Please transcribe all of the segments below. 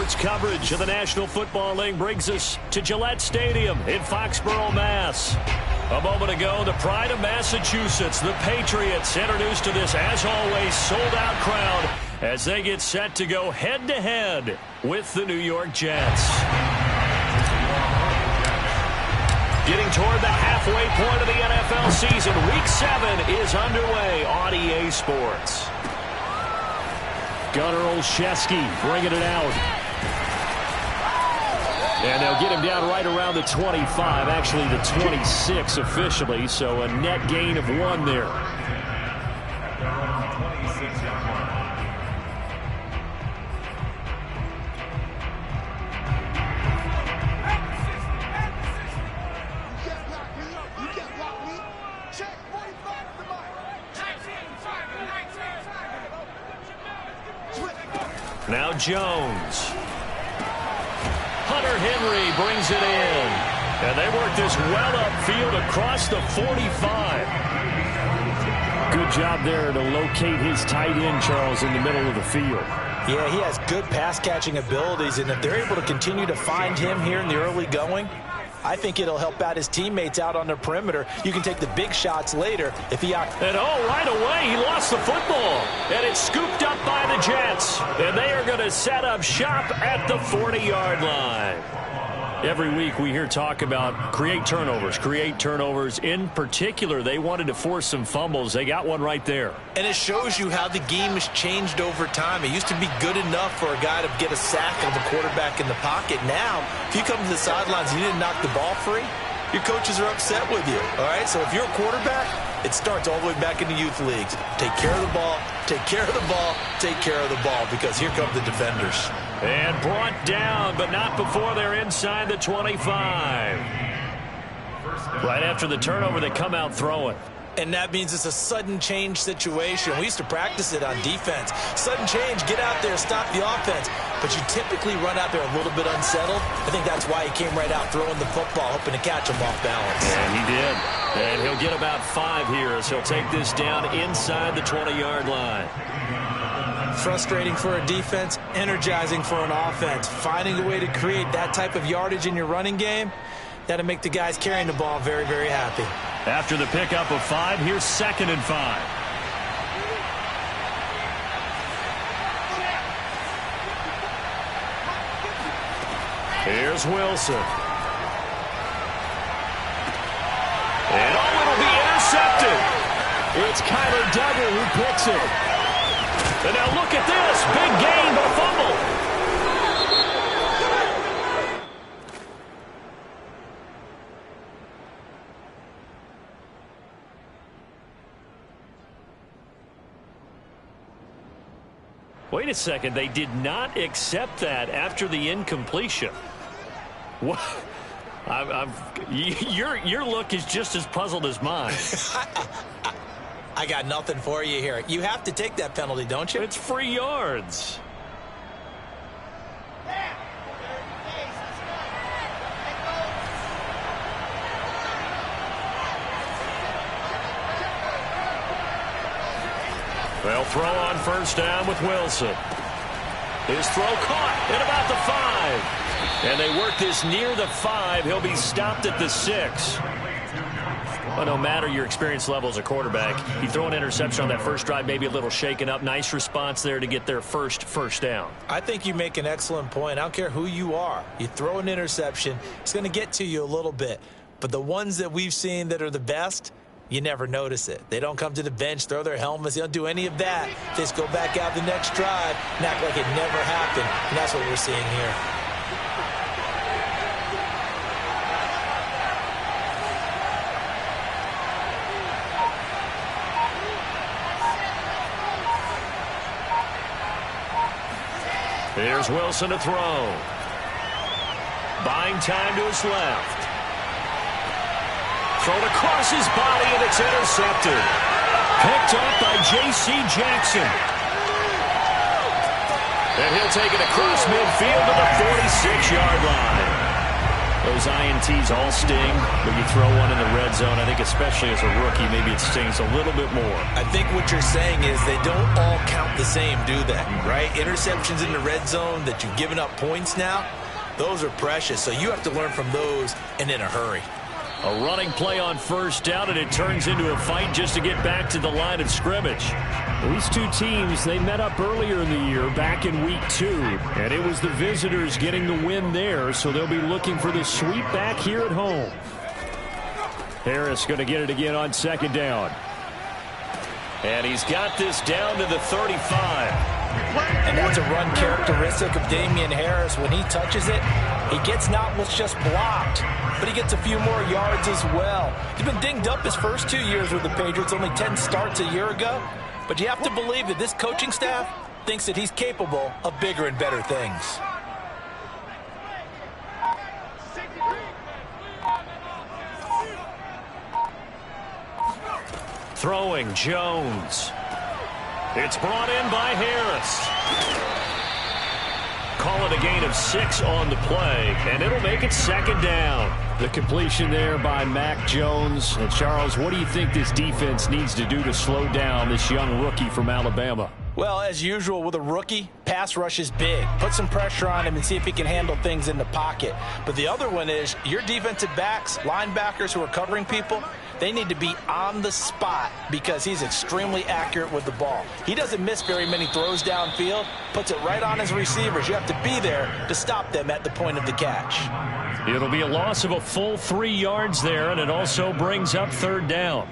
Sports coverage of the National Football League brings us to Gillette Stadium in Foxborough, Mass. A moment ago, the pride of Massachusetts, the Patriots, introduced to this, as always, sold-out crowd as they get set to go head-to-head with the New York Jets. Getting toward the halfway point of the NFL season, Week 7 is underway on EA Sports. Gunnar Olszewski bringing it out. And they'll get him down right around the 25, actually the 26 officially, so a net gain of 1 there. Now Jones. Hunter Henry brings it in. And they work this well upfield across the 45. Good job there to locate his tight end, Charles, in the middle of the field. Yeah, he has good pass-catching abilities, and if they're able to continue to find him here in the early going, I think it'll help out his teammates out on the perimeter. You can take the big shots later if he... And right away, he lost the football. And it's scooped up by the Jets. And they are going to set up shop at the 40-yard line. Every week we hear talk about create turnovers. In particular, they wanted to force some fumbles. They got one right there. And it shows you how the game has changed over time. It used to be good enough for a guy to get a sack of a quarterback in the pocket. Now, if you come to the sidelines and you didn't knock the ball free, your coaches are upset with you. All right, so if you're a quarterback, it starts all the way back in the youth leagues. Take care of the ball, take care of the ball, take care of the ball, because here come the defenders. And brought down, but not before they're inside the 25. Right after the turnover, they come out throwing. And that means it's a sudden change situation. We used to practice it on defense. Sudden change, get out there, stop the offense. But you typically run out there a little bit unsettled. I think that's why he came right out throwing the football, hoping to catch him off balance. And he did. And he'll get about 5 here as he'll take this down inside the 20-yard line. Frustrating for a defense, energizing for an offense. Finding a way to create that type of yardage in your running game, that'll make the guys carrying the ball very, very happy. After the pickup of 5, here's 2nd and 5. Here's Wilson. And it'll be intercepted. It's Kyler Duggar who picks it. And now look at this. Big gain, but a fumble. Wait a second. They did not accept that after the incompletion. What? Your look is just as puzzled as mine. I got nothing for you here. You have to take that penalty, don't you? It's free yards. They'll throw on 1st down with Wilson. His throw caught at about the 5. And they work this near the 5. He'll be stopped at the 6. Well, no matter your experience level as a quarterback, you throw an interception on that first drive, maybe a little shaken up. Nice response there to get their first down. I think you make an excellent point. I don't care who you are. You throw an interception, it's going to get to you a little bit. But the ones that we've seen that are the best, you never notice it. They don't come to the bench, throw their helmets. They don't do any of that. They just go back out the next drive and act like it never happened. And that's what we're seeing here. Here's Wilson to throw. Buying time to his left. Thrown across his body, and it's intercepted. Picked up by J.C. Jackson. And he'll take it across midfield to the 46-yard line. Those INTs all sting, but you throw one in the red zone, I think especially as a rookie, maybe it stings a little bit more. I think what you're saying is they don't all count the same, do they? Right? Interceptions in the red zone that you've given up points now, those are precious. So you have to learn from those and in a hurry. A running play on first down, and it turns into a fight just to get back to the line of scrimmage. These two teams, they met up earlier in the year, back in week 2, and it was the visitors getting the win there, so they'll be looking for the sweep back here at home. Harris going to get it again on second down. And he's got this down to the 35. And that's a run characteristic of Damian Harris. When he touches it, he gets not what's just blocked, but he gets a few more yards as well. He's been dinged up his first 2 years with the Patriots, only 10 starts a year ago. But you have to believe that this coaching staff thinks that he's capable of bigger and better things. Throwing Jones. It's brought in by Harris. Call it a gain of 6 on the play, and it'll make it second down. The completion there by Mac Jones. And Charles, what do you think this defense needs to do to slow down this young rookie from Alabama? Well, as usual with a rookie, pass rush is big. Put some pressure on him and see if he can handle things in the pocket. But the other one is your defensive backs, linebackers who are covering people, they need to be on the spot because he's extremely accurate with the ball. He doesn't miss very many throws downfield, puts it right on his receivers. You have to be there to stop them at the point of the catch. It'll be a loss of a full 3 yards there, and it also brings up third down.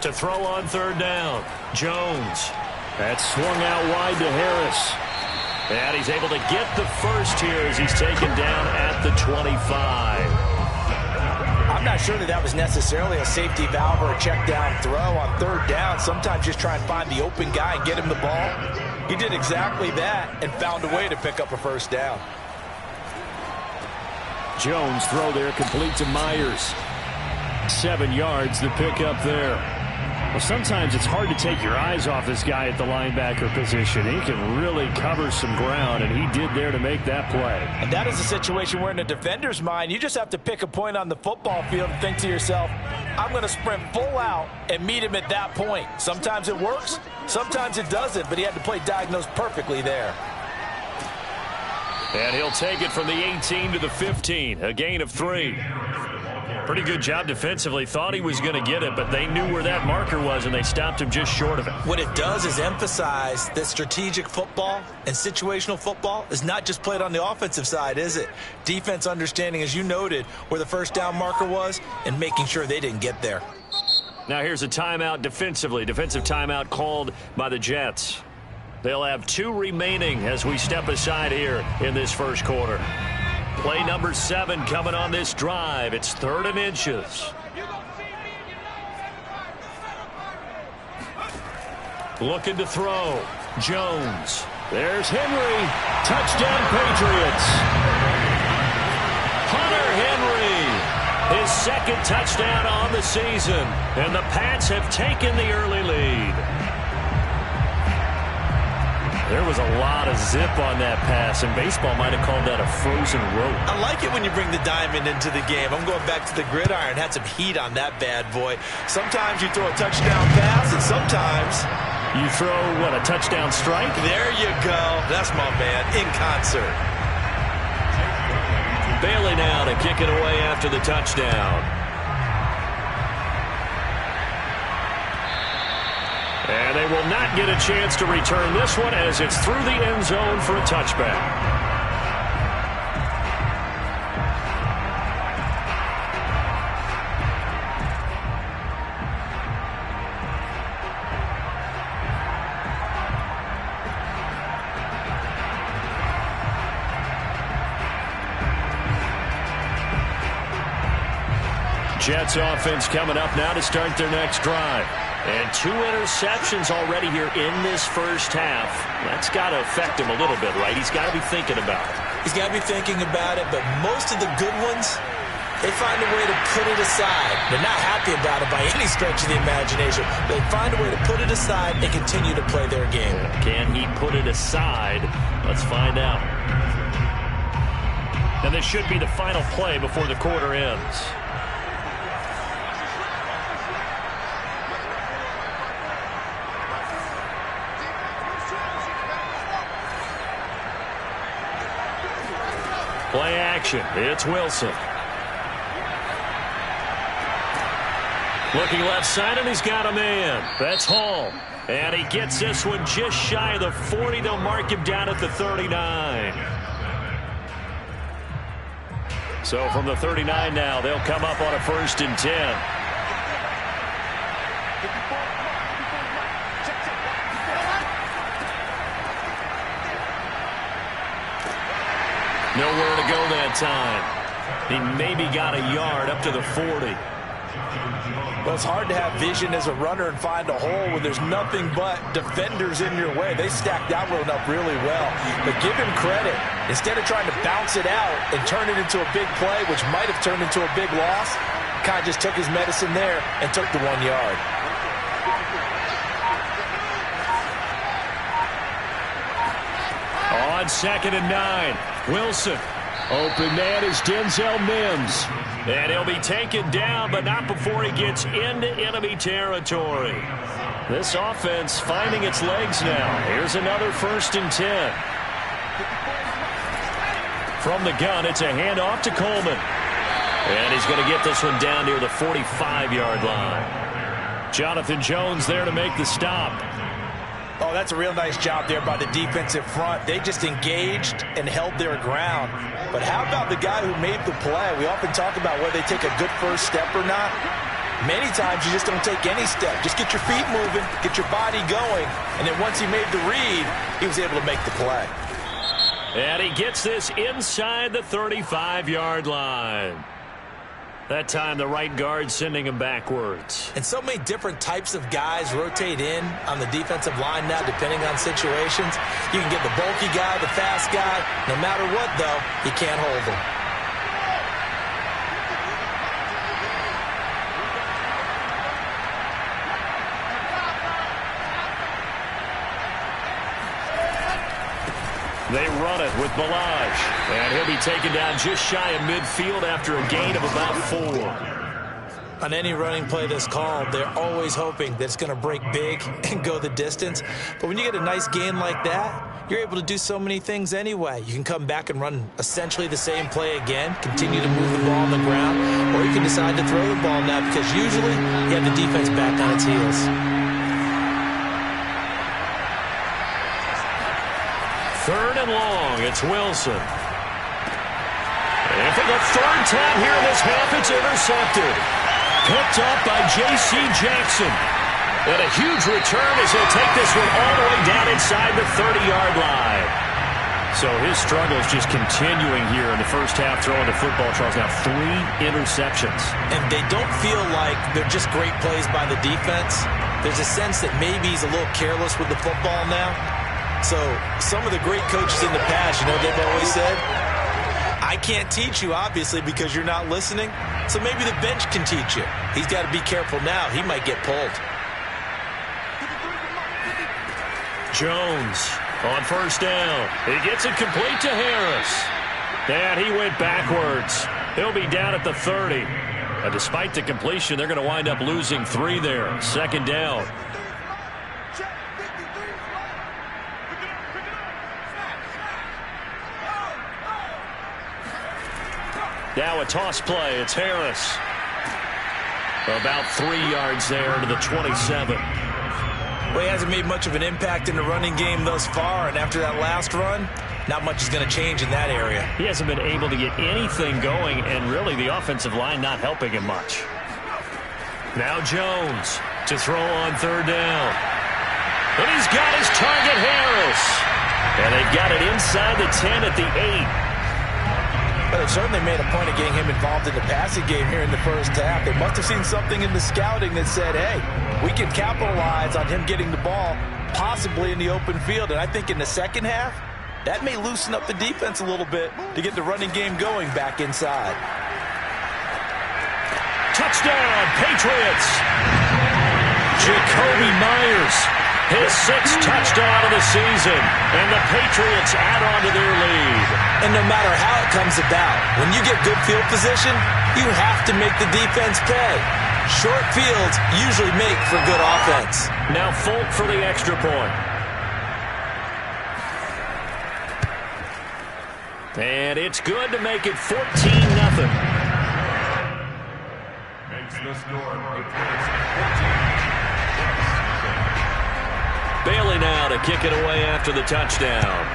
To throw on third down, Jones. That's swung out wide to Harris. And he's able to get the first here as he's taken down at the 25. I'm not sure that was necessarily a safety valve or a check down throw on third down. Sometimes just try and find the open guy and get him the ball. He did exactly that and found a way to pick up a first down. Jones throw there complete to Myers. 7 yards the pick up there. Well, sometimes it's hard to take your eyes off this guy at the linebacker position. He can really cover some ground, and he did there to make that play. And that is a situation where in a defender's mind, you just have to pick a point on the football field and think to yourself, I'm going to sprint full out and meet him at that point. Sometimes it works, sometimes it doesn't, but he had to play diagnose perfectly there. And he'll take it from the 18 to the 15, a gain of 3. Pretty good job defensively. Thought he was going to get it, but they knew where that marker was, and they stopped him just short of it. What it does is emphasize that strategic football and situational football is not just played on the offensive side, is it? Defense understanding, as you noted, where the first down marker was and making sure they didn't get there. Now here's a timeout defensively. Defensive timeout called by the Jets. They'll have 2 remaining as we step aside here in this first quarter. Play number 7 coming on this drive. It's 3rd and inches. Looking to throw. Jones. There's Henry. Touchdown, Patriots. Hunter Henry. His 2nd touchdown on the season. And the Pats have taken the early lead. There was a lot of zip on that pass, and baseball might have called that a frozen rope. I like it when you bring the diamond into the game. I'm going back to the gridiron. Had some heat on that bad boy. Sometimes you throw a touchdown pass, and sometimes you throw, what, a touchdown strike? There you go. That's my man, in concert. Bailey now to kick it away after the touchdown. And they will not get a chance to return this one as it's through the end zone for a touchback. Jets offense coming up now to start their next drive. And 2 interceptions already here in this first half. That's got to affect him a little bit, right? He's got to be thinking about it. He's got to be thinking about it, but most of the good ones they find a way to put it aside. They're not happy about it by any stretch of the imagination. They find a way to put it aside and continue to play their game. Can he put it aside? Let's find out. And this should be the final play before the quarter ends. Play action. It's Wilson. Looking left side, and he's got a man. That's Hall. And he gets this one just shy of the 40. They'll mark him down at the 39. So from the 39 now, they'll come up on a 1st and 10. Nowhere to go that time. He maybe got a yard up to the 40. Well, it's hard to have vision as a runner and find a hole when there's nothing but defenders in your way. They stacked that one up really well. But give him credit. Instead of trying to bounce it out and turn it into a big play, which might have turned into a big loss, kind of just took his medicine there and took the 1 yard. On 2nd and 9, Wilson. Open man is Denzel Mims. And he'll be taken down, but not before he gets into enemy territory. This offense finding its legs now. Here's another 1st and 10. From the gun, it's a handoff to Coleman. And he's going to get this one down near the 45-yard line. Jonathan Jones there to make the stop. Oh, that's a real nice job there by the defensive front. They just engaged and held their ground. But how about the guy who made the play? We often talk about whether they take a good first step or not. Many times you just don't take any step. Just get your feet moving, get your body going, and then once he made the read, he was able to make the play. And he gets this inside the 35-yard line. That time the right guard sending him backwards. And so many different types of guys rotate in on the defensive line now depending on situations. You can get the bulky guy, the fast guy. No matter what, though, you can't hold him. They run it with Ballage. And he'll be taken down just shy of midfield after a gain of about 4. On any running play that's called, they're always hoping that it's going to break big and go the distance. But when you get a nice gain like that, you're able to do so many things anyway. You can come back and run essentially the same play again, continue to move the ball on the ground, or you can decide to throw the ball now because usually you have the defense back on its heels. 3rd and long, it's Wilson. And for the 3rd time here in this half, it's intercepted. Picked up by J.C. Jackson. And a huge return as he'll take this one all the way down inside the 30-yard line. So his struggle is just continuing here in the first half, throwing the football. Charles, now 3 interceptions. And they don't feel like they're just great plays by the defense. There's a sense that maybe he's a little careless with the football now. So some of the great coaches in the past, you know what they've always said? I can't teach you, obviously, because you're not listening. So maybe the bench can teach you. He's got to be careful now. He might get pulled. Jones on 1st down. He gets it complete to Harris. And he went backwards. He'll be down at the 30. And despite the completion, they're going to wind up losing 3 there. 2nd down. Now a toss play. It's Harris. About 3 yards there to the 27. Well, he hasn't made much of an impact in the running game thus far, and after that last run, not much is going to change in that area. He hasn't been able to get anything going, and really the offensive line not helping him much. Now Jones to throw on 3rd down. And he's got his target, Harris. And they've got it inside the 10 at the 8. But they've certainly made a point of getting him involved in the passing game here in the first half. They must have seen something in the scouting that said, hey, we can capitalize on him getting the ball possibly in the open field. And I think in the second half, that may loosen up the defense a little bit to get the running game going back inside. Touchdown, Patriots! Jakobi Meyers, his 6th touchdown of the season, and the Patriots add on to their lead. And no matter how it comes about, when you get good field position, you have to make the defense pay. Short fields usually make for good offense. Now Folk for the extra point. And it's good to make it 14-0. Makes the score. Bailey now to kick it away after the touchdown.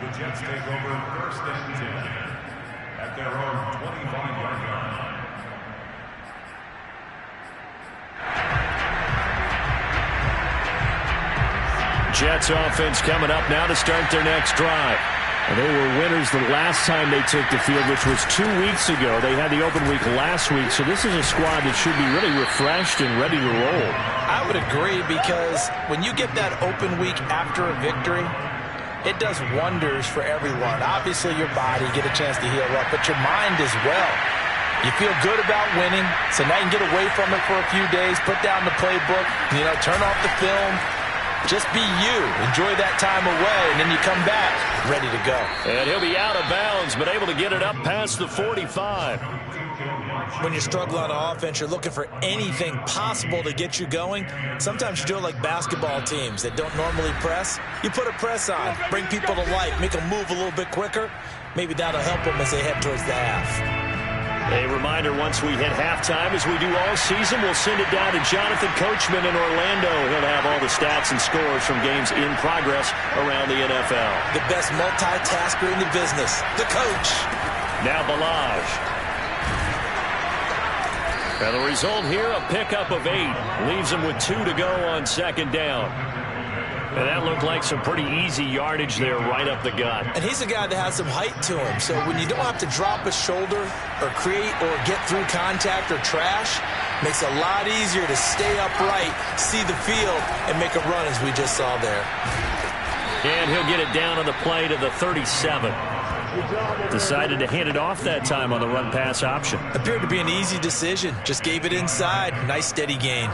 The Jets take over 1st and 10 at their own 25-yard line. Jets offense coming up now to start their next drive. And they were winners the last time they took the field, which was 2 weeks ago. They had the open week last week, so this is a squad that should be really refreshed and ready to roll. I would agree, because when you get that open week after a victory, it does wonders for everyone. Obviously, your body, get a chance to heal up, but your mind as well. You feel good about winning, so now you can get away from it for a few days, put down the playbook, turn off the film. Just be you. Enjoy that time away, and then you come back ready to go. And he'll be out of bounds, but able to get it up past the 45. When you're struggling on offense, you're looking for anything possible to get you going. Sometimes you do it like basketball teams that don't normally press. You put a press on, bring people to life, make them move a little bit quicker. Maybe that'll help them as they head towards the half. A reminder, once we hit halftime, as we do all season, we'll send it down to Jonathan Coachman in Orlando. He'll have all the stats and scores from games in progress around the NFL. The best multitasker in the business, the coach. Now Ballage. And the result here, a pickup of 8. Leaves him with 2 to go on 2nd down. And that looked like some pretty easy yardage there right up the gut. And he's a guy that has some height to him. So when you don't have to drop a shoulder or create or get through contact or trash, makes it a lot easier to stay upright, see the field, and make a run as we just saw there. And he'll get it down on the play to the 37. Decided to hand it off that time on the run-pass option. Appeared to be an easy decision. Just gave it inside. Nice steady gain.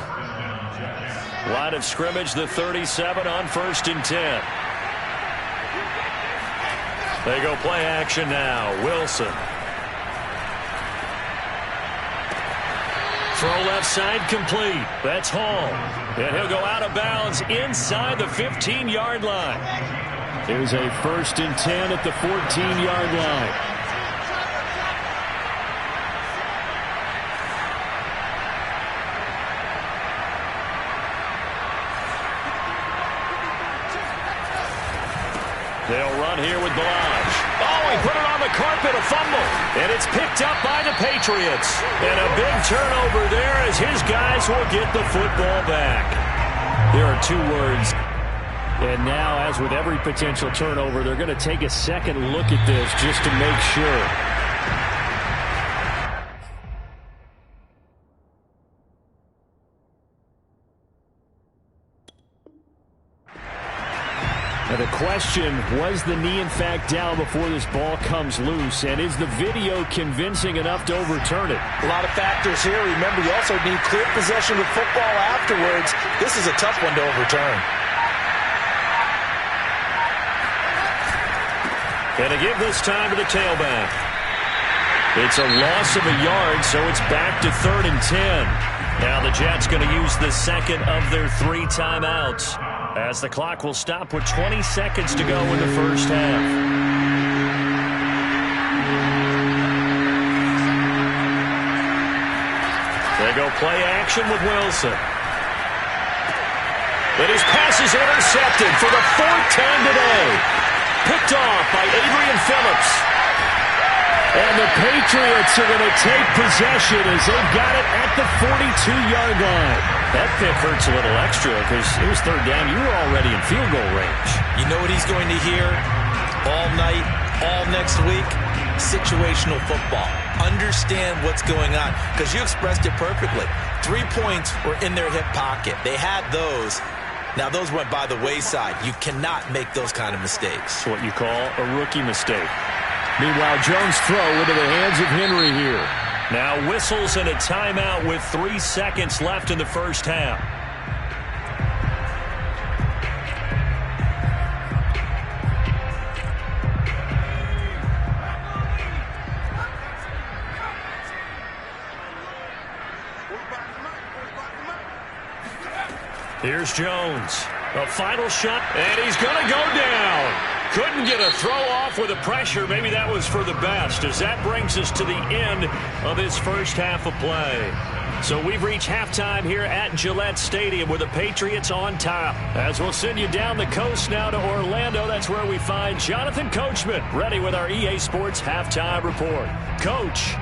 Line of scrimmage, the 37 on 1st and 10. They go play action now. Wilson. Throw left side complete. That's Hall. And he'll go out of bounds inside the 15-yard line. Here's a 1st and 10 at the 14-yard line. They'll run here with Ballage. Oh, he put it on the carpet, a fumble. And it's picked up by the Patriots. And a big turnover there as his guys will get the football back. There are 2 words. And now, as with every potential turnover, they're going to take a second look at this just to make sure. Now the question, was the knee in fact down before this ball comes loose? And is the video convincing enough to overturn it? A lot of factors here. Remember, you also need clear possession of football afterwards. This is a tough one to overturn. And to give this time to the tailback. It's a loss of a yard, so it's back to 3rd and 10. Now the Jets going to use the second of their 3 timeouts, as the clock will stop with 20 seconds to go in the first half. They go play action with Wilson. But his pass is intercepted for the 4th time today. Picked off by Adrian Phillips. And the Patriots are going to take possession as they've got it at the 42-yard line. That pick hurts a little extra because it was 3rd down. You were already in field goal range. You know what he's going to hear all night, all next week? Situational football. Understand what's going on, because you expressed it perfectly. 3 points were in their hip pocket. They had those. Now, those went by the wayside. You cannot make those kind of mistakes. What you call a rookie mistake. Meanwhile, Jones' throw into the hands of Henry here. Now whistles and a timeout with 3 seconds left in the first half. Here's Jones. A final shot, and he's going to go down. Couldn't get a throw off with the pressure. Maybe that was for the best, as that brings us to the end of this first half of play. So we've reached halftime here at Gillette Stadium with the Patriots on top. As we'll send you down the coast now to Orlando, that's where we find Jonathan Coachman ready with our EA Sports Halftime Report. Coach.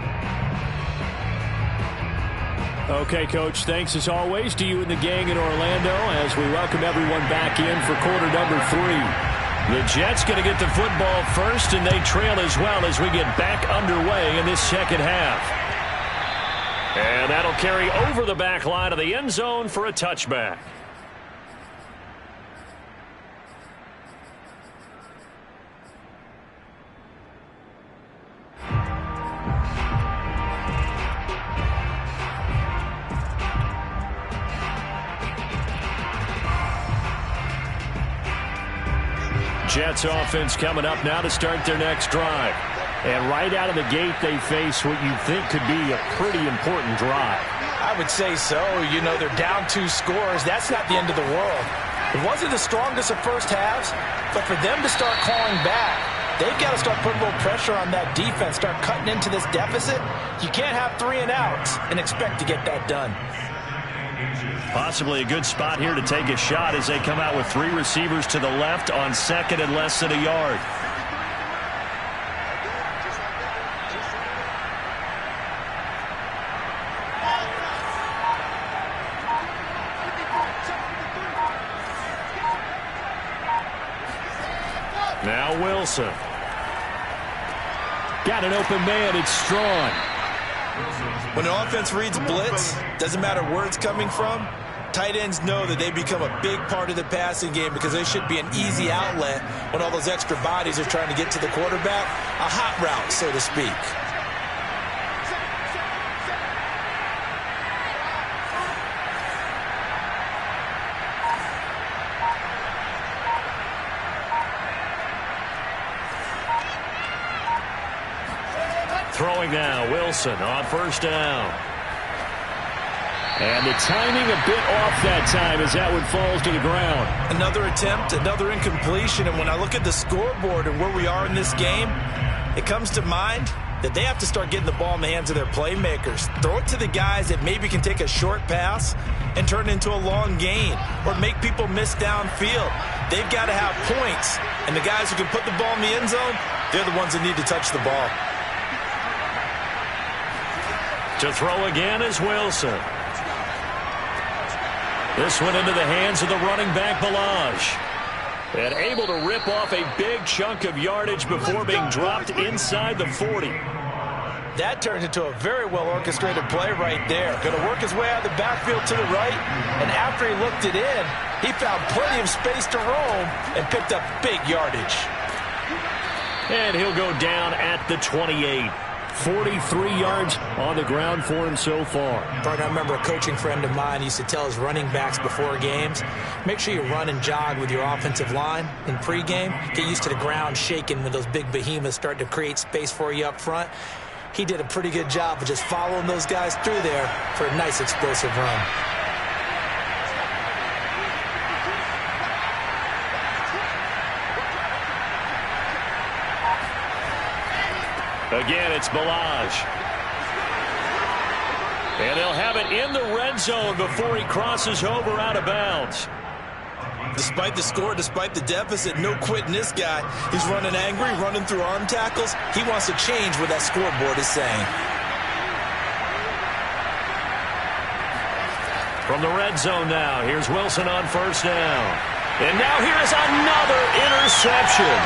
Okay, Coach, thanks as always to you and the gang in Orlando as we welcome everyone back in for quarter number 3. The Jets going to get the football first, and they trail as well as we get back underway in this second half. And that'll carry over the back line of the end zone for a touchback. Jets offense coming up now to start their next drive. And right out of the gate, they face what you think could be a pretty important drive. I would say so. You know, they're down 2 scores. That's not the end of the world. It wasn't the strongest of first halves, but for them to start clawing back, they've got to start putting a little pressure on that defense, start cutting into this deficit. You can't have 3 and outs and expect to get that done. Possibly a good spot here to take a shot as they come out with 3 receivers to the left on second and less than a yard. Now Wilson. Got an open man. It's Strong. When an offense reads blitz, doesn't matter where it's coming from, tight ends know that they become a big part of the passing game because they should be an easy outlet when all those extra bodies are trying to get to the quarterback. A hot route, so to speak. Throwing now, Wilson on first down. And the timing a bit off that time as that one falls to the ground. Another attempt, another incompletion, and when I look at the scoreboard and where we are in this game, it comes to mind that they have to start getting the ball in the hands of their playmakers. Throw it to the guys that maybe can take a short pass and turn it into a long gain or make people miss downfield. They've got to have points, and the guys who can put the ball in the end zone, they're the ones that need to touch the ball. To throw again is Wilson. This one into the hands of the running back, Ballage. And able to rip off a big chunk of yardage before being dropped inside the 40. That turned into a very well-orchestrated play right there. Going to work his way out of the backfield to the right, and after he looked it in, he found plenty of space to roam and picked up big yardage. And he'll go down at the 28. 43 yards on the ground for him so far. Partner, I remember a coaching friend of mine used to tell his running backs before games, make sure you run and jog with your offensive line in pregame. Get used to the ground shaking when those big behemoths start to create space for you up front. He did a pretty good job of just following those guys through there for a nice explosive run. Again, it's Ballage. And they'll have it in the red zone before he crosses over out of bounds. Despite the score, despite the deficit, no quitting this guy. He's running angry, running through arm tackles. He wants to change what that scoreboard is saying. From the red zone now, here's Wilson on first down. And now here is another interception.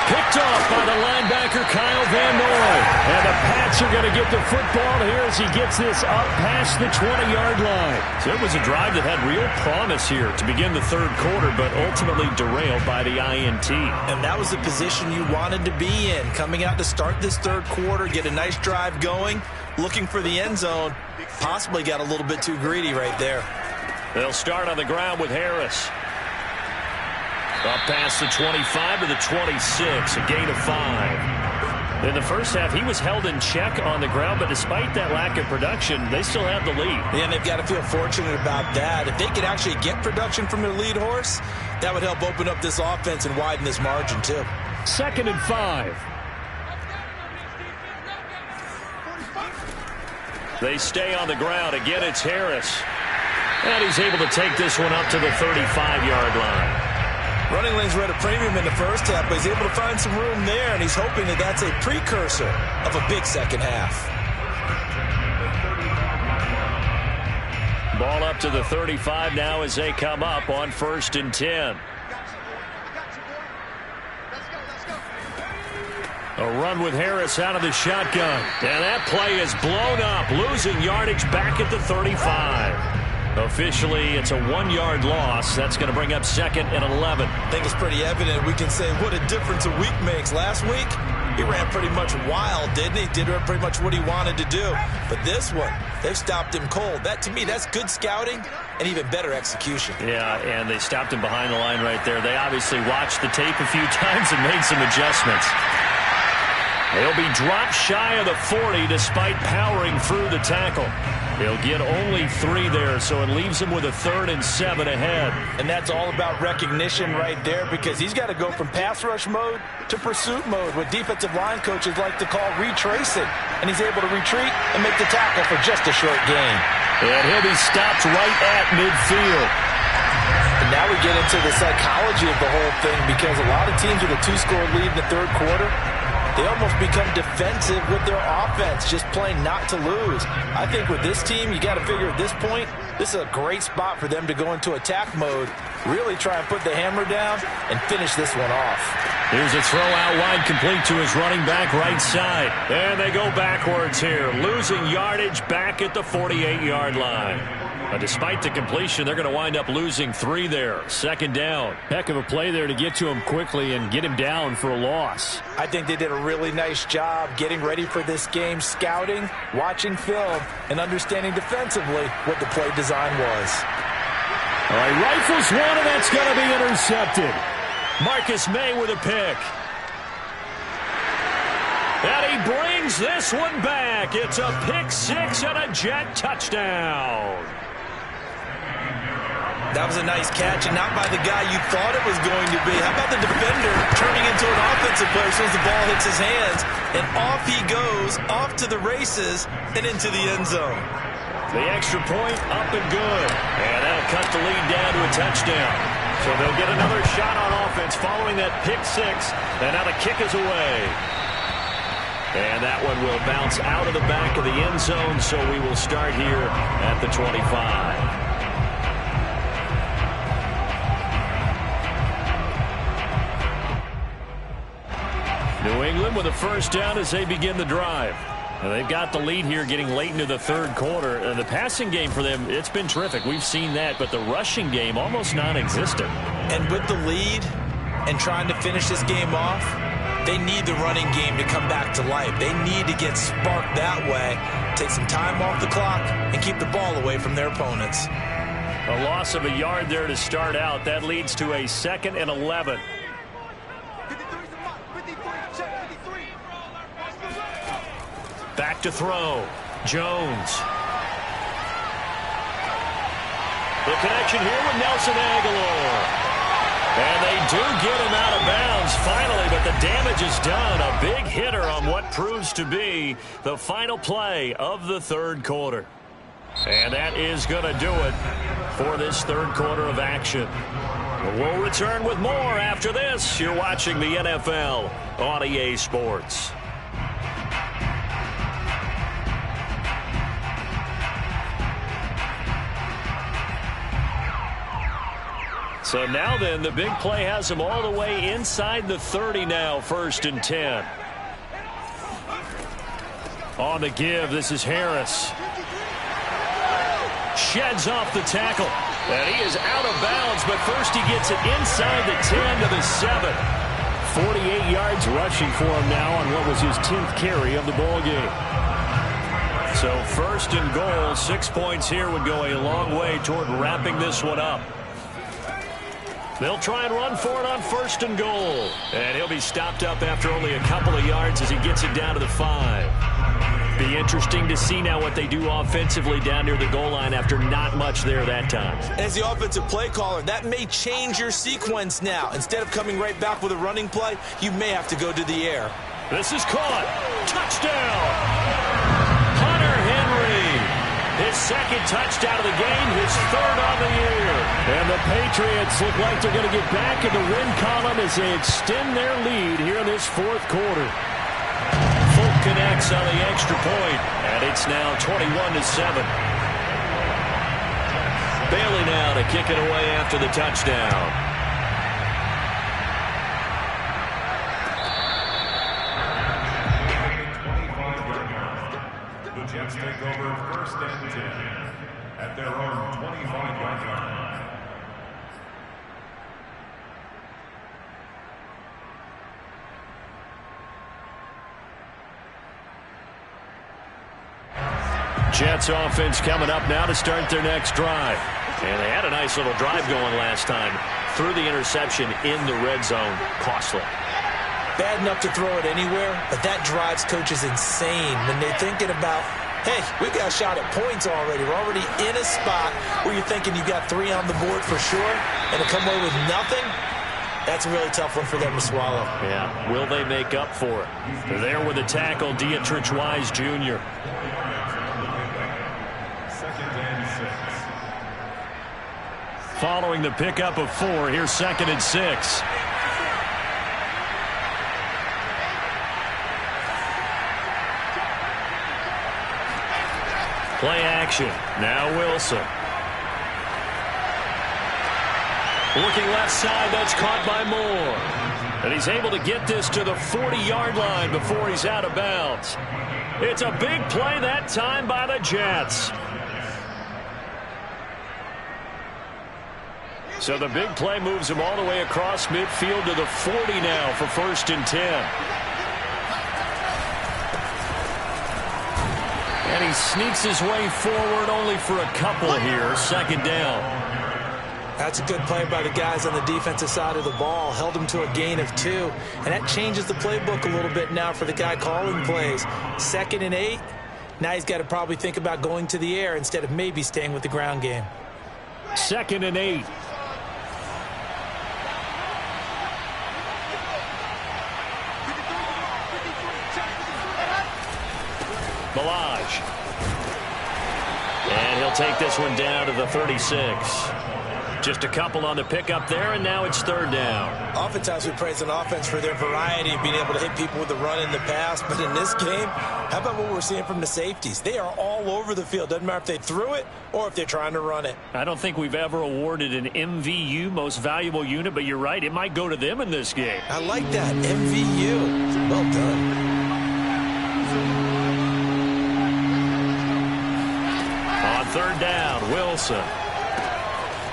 Picked off by the linebacker, Kyle Van Noy. And the Pats are going to get the football here as he gets this up past the 20-yard line. So it was a drive that had real promise here to begin the third quarter, but ultimately derailed by the INT. And that was the position you wanted to be in. Coming out to start this third quarter, get a nice drive going, looking for the end zone. Possibly got a little bit too greedy right there. They'll start on the ground with Harris. Up past the 25 to the 26, a gain of 5. In the first half, he was held in check on the ground, but despite that lack of production, they still have the lead. And they've got to feel fortunate about that. If they could actually get production from their lead horse, that would help open up this offense and widen this margin too. 2nd and 5. They stay on the ground. Again, it's Harris. And he's able to take this one up to the 35-yard line. Running lanes were at a premium in the first half, but he's able to find some room there, and he's hoping that that's a precursor of a big second half. Ball up to the 35 now as they come up on 1st and 10. A run with Harris out of the shotgun. And that play is blown up, losing yardage back at the 35. Officially, it's a 1-yard loss. That's going to bring up 2nd and 11. I think it's pretty evident. We can say what a difference a week makes. Last week, he ran pretty much wild, didn't he? Did pretty much what he wanted to do. But this one, they've stopped him cold. That, to me, that's good scouting and even better execution. Yeah, and they stopped him behind the line right there. They obviously watched the tape a few times and made some adjustments. He'll be dropped shy of the 40 despite powering through the tackle. He'll get only 3 there, so it leaves him with a 3rd and 7 ahead. And that's all about recognition right there, because he's got to go from pass rush mode to pursuit mode, what defensive line coaches like to call retracing. And he's able to retreat and make the tackle for just a short gain. And he'll be stopped right at midfield. And now we get into the psychology of the whole thing, because a lot of teams with a 2-score lead in the third quarter, they almost become defensive with their offense, just playing not to lose. I think with this team, you got to figure at this point, this is a great spot for them to go into attack mode, really try and put the hammer down and finish this one off. Here's a throw out wide, complete to his running back right side. And they go backwards here, losing yardage back at the 48-yard line. Despite the completion, they're going to wind up losing 3 there. 2nd down. Heck of a play there to get to him quickly and get him down for a loss. I think they did a really nice job getting ready for this game, scouting, watching film, and understanding defensively what the play design was. All right, rifles one, and that's going to be intercepted. Marcus May with a pick. And he brings this one back. It's a pick 6 and a Jet touchdown. That was a nice catch, and not by the guy you thought it was going to be. How about the defender turning into an offensive player as soon as the ball hits his hands, and off he goes, off to the races, and into the end zone. The extra point up and good. And that'll cut the lead down to a touchdown. So they'll get another shot on offense following that pick 6, and now the kick is away. And that one will bounce out of the back of the end zone, so we will start here at the 25. New England with a 1st down as they begin the drive. And they've got the lead here getting late into the third quarter. And the passing game for them, it's been terrific. We've seen that, but the rushing game almost non-existent. And with the lead and trying to finish this game off, they need the running game to come back to life. They need to get sparked that way, take some time off the clock, and keep the ball away from their opponents. A loss of a yard there to start out. That leads to a 2nd and 11. Back to throw. Jones. The connection here with Nelson Aguilar. And they do get him out of bounds finally, but the damage is done. A big hitter on what proves to be the final play of the third quarter. And that is going to do it for this third quarter of action. We'll return with more after this. You're watching the NFL on EA Sports. So now then, the big play has him all the way inside the 30 now, 1st and 10. On the give, this is Harris. Sheds off the tackle. And he is out of bounds, but first he gets it inside the 10 to the 7. 48 yards rushing for him now on what was his 10th carry of the ball game. So 1st and goal, 6 points here would go a long way toward wrapping this one up. They'll try and run for it on 1st and goal. And he'll be stopped up after only a couple of yards as he gets it down to the 5. Be interesting to see now what they do offensively down near the goal line after not much there that time. As the offensive play caller, that may change your sequence now. Instead of coming right back with a running play, you may have to go to the air. This is caught. Touchdown! Hunter Henry. His 2nd touchdown of the game, his 3rd on the year. And the Patriots look like they're going to get back in the win column as they extend their lead here in this 4th quarter. Connects on the extra point, and it's now 21-7. Bailey now to kick it away after the touchdown. The Jets take over 1st and 10 at their own 25-yard line. Jets offense coming up now to start their next drive. And they had a nice little drive going last time. Threw the interception in the red zone. Costly. Bad enough to throw it anywhere, but that drives coaches insane when they're thinking about, hey, we've got a shot at points already. We're already in a spot where you're thinking you got 3 on the board for sure, and to come away with nothing, that's a really tough one for them to swallow. Yeah, will they make up for it? They're there with the tackle, Dietrich Wise Jr. Following the pickup of 4, here's 2nd and 6. Play action. Now Wilson. Looking left side, that's caught by Moore. And he's able to get this to the 40-yard line before he's out of bounds. It's a big play that time by the Jets. So the big play moves him all the way across midfield to the 40 now for 1st and 10. And he sneaks his way forward only for a couple here. 2nd down. That's a good play by the guys on the defensive side of the ball. Held him to a gain of 2. And that changes the playbook a little bit now for the guy calling plays. 2nd and 8. Now he's got to probably think about going to the air instead of maybe staying with the ground game. 2nd and 8. Ballage. And he'll take this one down to the 36. Just a couple on the pickup there, and now it's 3rd down. Oftentimes we praise an offense for their variety of being able to hit people with the run in the pass. But in this game, how about what we're seeing from the safeties? They are all over the field. Doesn't matter if they threw it or if they're trying to run it. I don't think we've ever awarded an MVU, most valuable unit, but you're right. It might go to them in this game. I like that. MVU. Well done. On 3rd down, Wilson.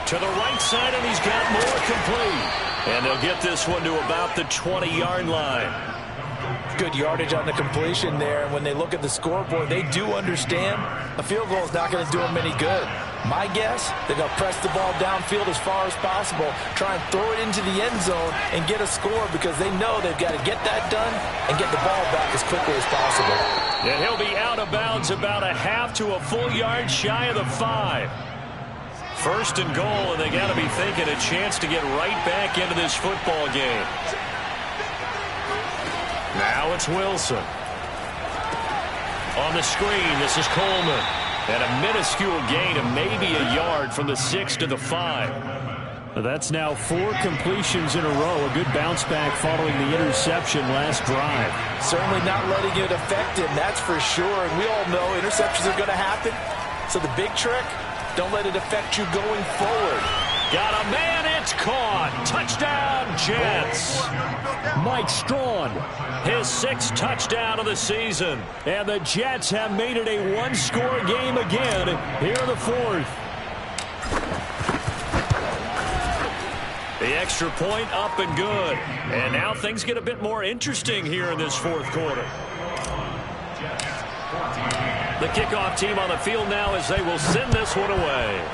To the right side, and he's got Moore complete. And they'll get this one to about the 20-yard line. Good yardage on the completion there. And when they look at the scoreboard, they do understand a field goal is not going to do them any good. My guess, they're going to press the ball downfield as far as possible, try and throw it into the end zone and get a score because they know they've got to get that done and get the ball back as quickly as possible. And he'll be out of bounds about a half to a full yard shy of the 5. 1st and goal, and they got to be thinking a chance to get right back into this football game. Now it's Wilson. On the screen, this is Coleman. And a minuscule gain of maybe a yard from the 6 to the 5. That's now 4 completions in a row. A good bounce back following the interception last drive. Certainly not letting it affect him, that's for sure. And we all know interceptions are going to happen. So the big trick, don't let it affect you going forward. Got a man, it's caught. Touchdown, Jets. Mike Strawn, His 6th touchdown of the season. and the Jets have made it a one-score game again here in the 4th. The extra point up and good. And now things get a bit more interesting here in this 4th quarter. The kickoff team on the field now as they will send this one away.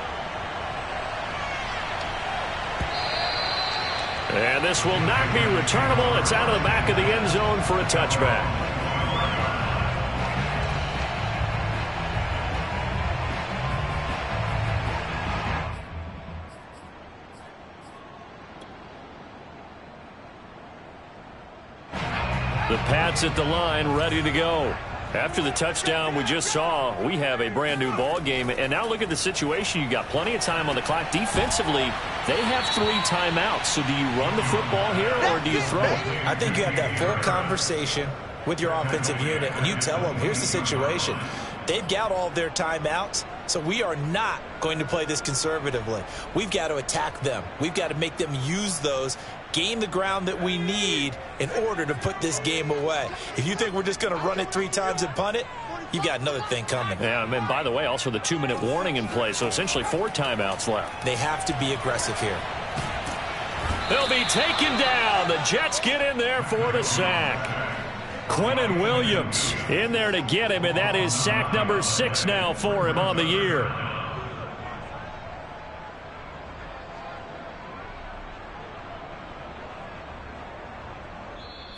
And this will not be returnable. It's out of the back of the end zone for a touchback. The Pats at the line, ready to go. After the touchdown we just saw, we have a brand new ball game. And now look at the situation. You got plenty of time on the clock. Defensively, they have 3 timeouts. So do you run the football here or do you throw? I think you have that full conversation with your offensive unit, and you tell them, here's the situation. They've got all of their timeouts, so we are not going to play this conservatively. We've got to attack them. We've got to make them use those, gain the ground that we need in order to put this game away. If you think we're just going to run it 3 times and punt it, you got another thing coming. Yeah, and by the way, also the 2-minute warning in play, so essentially 4 timeouts left. They have to be aggressive here. They'll be taken down. The Jets get in there for the sack. Quinnen Williams in there to get him, and that is sack number 6 now for him on the year.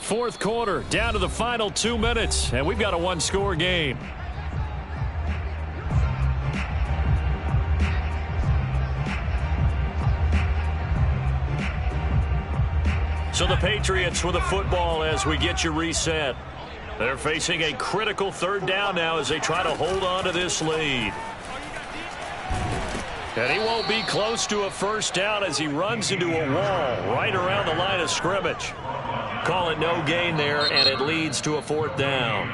Fourth quarter, down to the final 2 minutes, and we've got a one-score game. So the Patriots with a football as we get you reset. They're facing a critical 3rd down now as they try to hold on to this lead. And he won't be close to a 1st down as he runs into a wall right around the line of scrimmage. Call it no gain there, and it leads to a 4th down.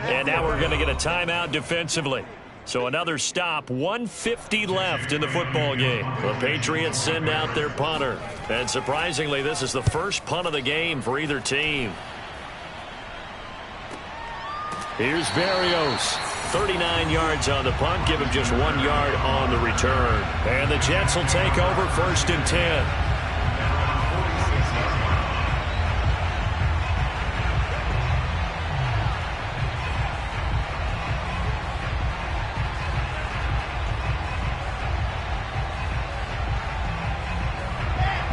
And now we're going to get a timeout defensively. So another stop, 1:50 left in the football game. The Patriots send out their punter. And surprisingly, this is the first punt of the game for either team. Here's Berrios. 39 yards on the punt, give him just 1 yard on the return. And the Jets will take over 1st and 10.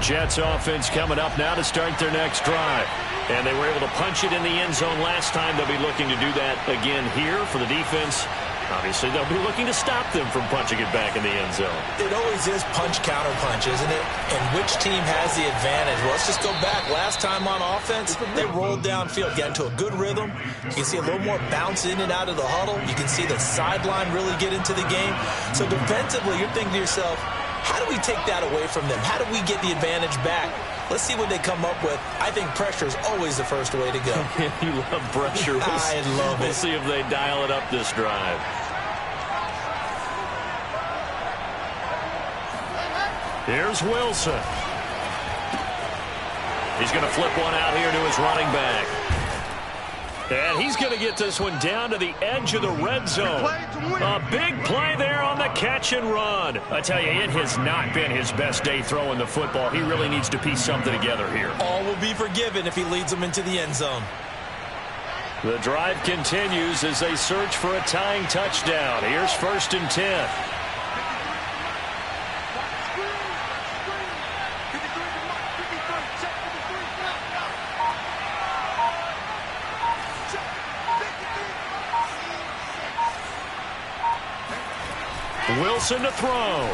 Jets offense coming up now to start their next drive. And they were able to punch it in the end zone last time. They'll be looking to do that again here for the defense. Obviously, they'll be looking to stop them from punching it back in the end zone. It always is punch-counter-punch, isn't it? And which team has the advantage? Well, let's just go back. Last time on offense, they rolled downfield, got into a good rhythm. You can see a little more bounce in and out of the huddle. You can see the sideline really get into the game. So defensively, you're thinking to yourself, how do we take that away from them? How do we get the advantage back? Let's see what they come up with. I think pressure is always the first way to go. You love pressure. I love it. We'll see if they dial it up this drive. Here's Wilson. He's going to flip one out here to his running back. And he's going to get this one down to the edge of the red zone. A big play there on the catch and run. I tell you, it has not been his best day throwing the football. He really needs to piece something together here. All will be forgiven if he leads them into the end zone. The drive continues as they search for a tying touchdown. Here's 1st and 10. Wilson to throw.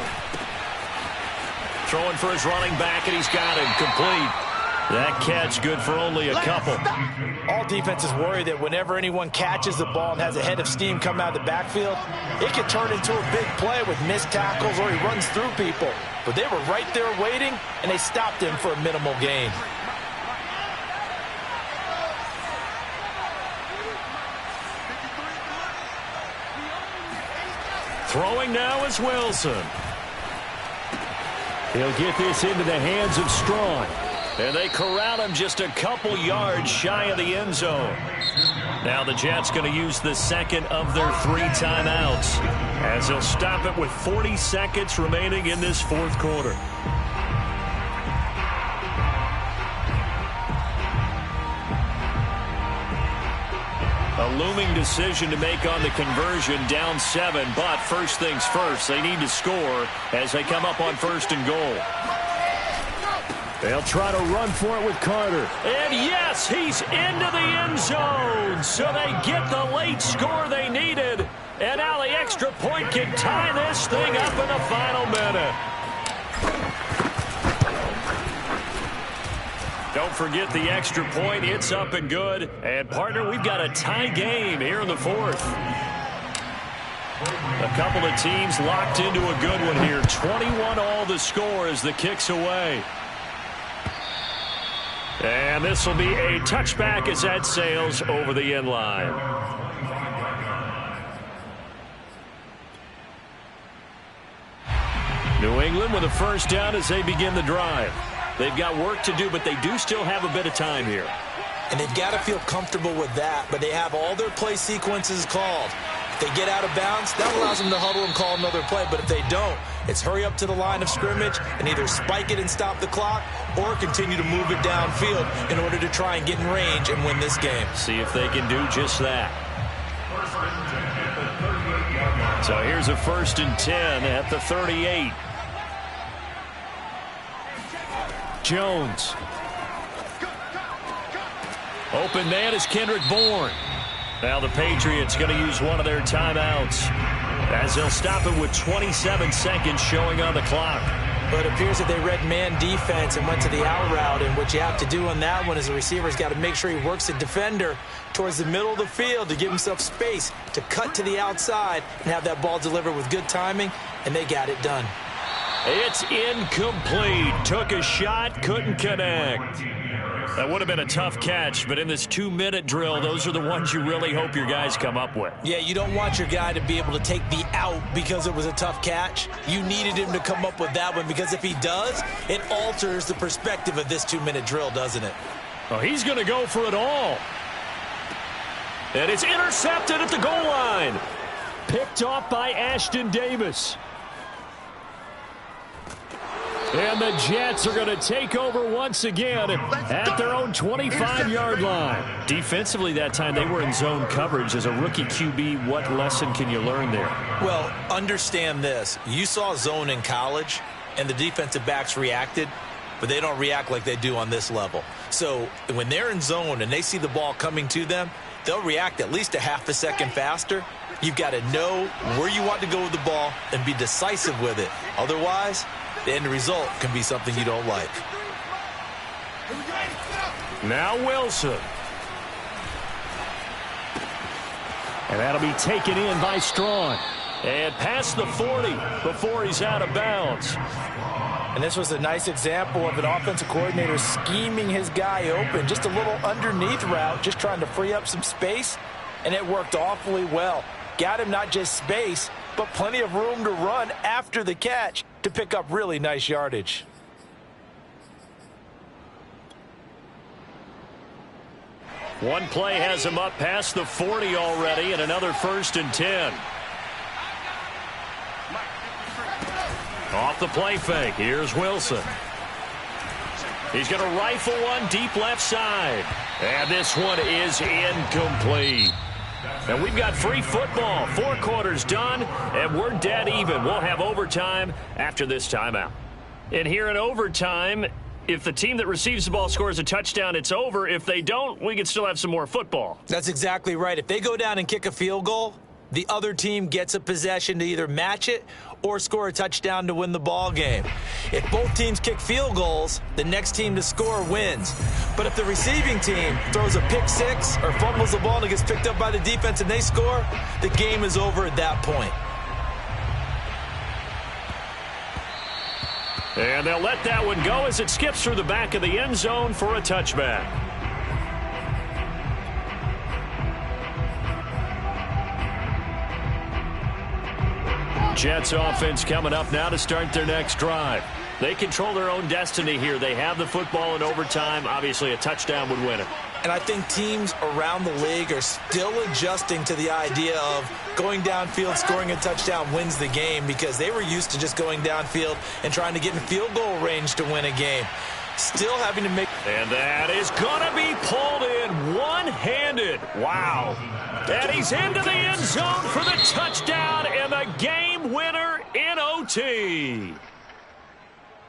Throwing for his running back, and he's got it complete. That catch good for only a couple. All defenses worry that whenever anyone catches the ball and has a head of steam come out of the backfield, it can turn into a big play with missed tackles or he runs through people. But they were right there waiting, and they stopped him for a minimal gain. Throwing now is Wilson. He'll get this into the hands of Strong. And they corral him just a couple yards shy of the end zone. Now the Jets going to use the second of their 3 timeouts as they'll stop it with 40 seconds remaining in this fourth quarter. A looming decision to make on the conversion, down 7, but first things first, they need to score as they come up on 1st and goal. They'll try to run for it with Carter. And yes, he's into the end zone. So they get the late score they needed. And now the extra point can tie this thing up in the final minute. Don't forget the extra point. It's up and good. And, partner, we've got a tie game here in the fourth. A couple of teams locked into a good one here. 21-all the score as the kick's away. And this will be a touchback as that sails over the end line. New England with a first down as they begin the drive. They've got work to do, but they do still have a bit of time here. And they've got to feel comfortable with that, but they have all their play sequences called. If they get out of bounds, that allows them to huddle and call another play, but if they don't, it's hurry up to the line of scrimmage and either spike it and stop the clock or continue to move it downfield in order to try and get in range and win this game. See if they can do just that. So here's a 1st and 10 at the 38. Jones. Open man is Kendrick Bourne. Now the Patriots going to use one of their timeouts as they'll stop it with 27 seconds showing on the clock. But it appears that they read man defense and went to the out route, and what you have to do on that one is the receiver's got to make sure he works the defender towards the middle of the field to give himself space to cut to the outside and have that ball delivered with good timing, and they got it done. It's incomplete. Took a shot, couldn't connect. That would have been a tough catch, but in this 2-minute drill, those are the ones you really hope your guys come up with. Yeah, you don't want your guy to be able to take the out because it was a tough catch. You needed him to come up with that one because if he does, it alters the perspective of this 2-minute drill, doesn't it? Oh, he's going to go for it all. And it's intercepted at the goal line. Picked off by Ashton Davis. And the Jets are going to take over once again at their own 25-yard line. Defensively that time, they were in zone coverage. As a rookie QB, what lesson can you learn there? Well, understand this. You saw zone in college, and the defensive backs reacted, but they don't react like they do on this level. So when they're in zone and they see the ball coming to them, they'll react at least a half a second faster. You've got to know where you want to go with the ball and be decisive with it. Otherwise, the end result can be something you don't like. Now Wilson. And that'll be taken in by Strong. And past the 40 before he's out of bounds. And this was a nice example of an offensive coordinator scheming his guy open. Just a little underneath route, just trying to free up some space. And it worked awfully well. Got him not just space, but plenty of room to run after the catch to pick up really nice yardage. One play has him up past the 40 already, and another 1st and 10. Off the play fake, here's Wilson. He's going to rifle one deep left side. And this one is incomplete. And we've got free football. 4 quarters done, and we're dead even. We'll have overtime after this timeout. And here in overtime, if the team that receives the ball scores a touchdown, it's over. If they don't, we can still have some more football. That's exactly right. If they go down and kick a field goal, the other team gets a possession to either match it or score a touchdown to win the ball game. If both teams kick field goals, the next team to score wins. But if the receiving team throws a pick six or fumbles the ball and it gets picked up by the defense and they score, the game is over at that point. And they'll let that one go as it skips through the back of the end zone for a touchback. Jets offense coming up now to start their next drive. They control their own destiny here. They have the football in overtime. Obviously, a touchdown would win it. And I think teams around the league are still adjusting to the idea of going downfield, scoring a touchdown wins the game, because they were used to just going downfield and trying to get in field goal range to win a game. Still having to make... And that is going to be pulled in one-handed. Wow. And he's into the end zone for the touchdown and the game winner in OT.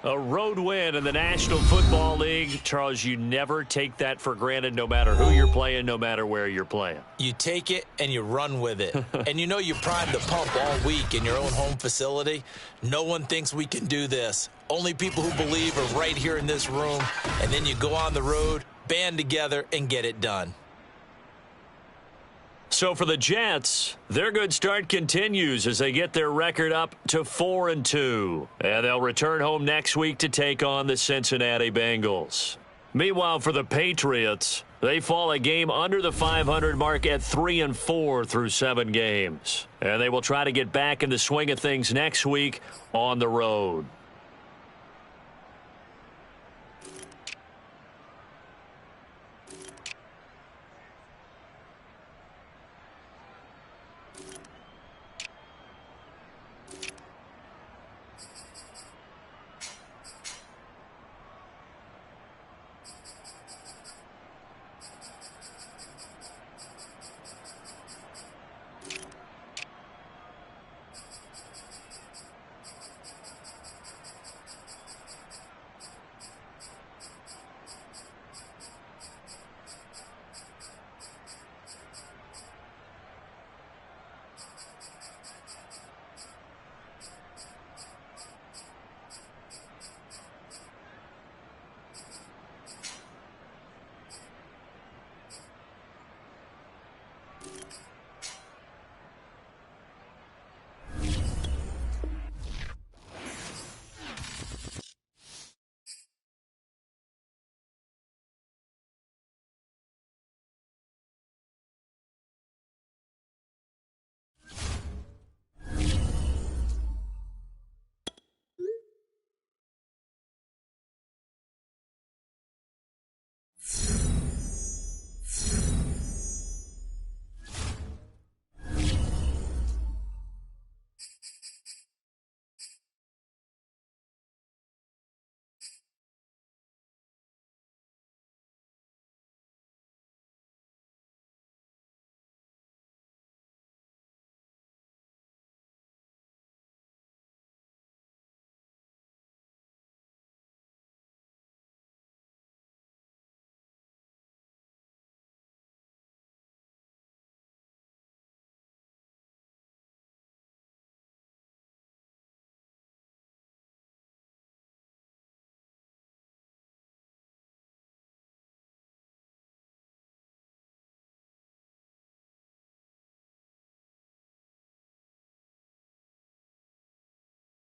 A road win in the National Football League. Charles, you never take that for granted, no matter who you're playing, no matter where you're playing. You take it and you run with it. And you know you primed the pump all week in your own home facility. No one thinks we can do this. Only people who believe are right here in this room. And then you go on the road, band together, and get it done. So for the Jets, their good start continues as they get their record up to 4-2. And they'll return home next week to take on the Cincinnati Bengals. Meanwhile, for the Patriots, they fall a game under the 500 mark at 3-4 through 7 games. And they will try to get back in the swing of things next week on the road.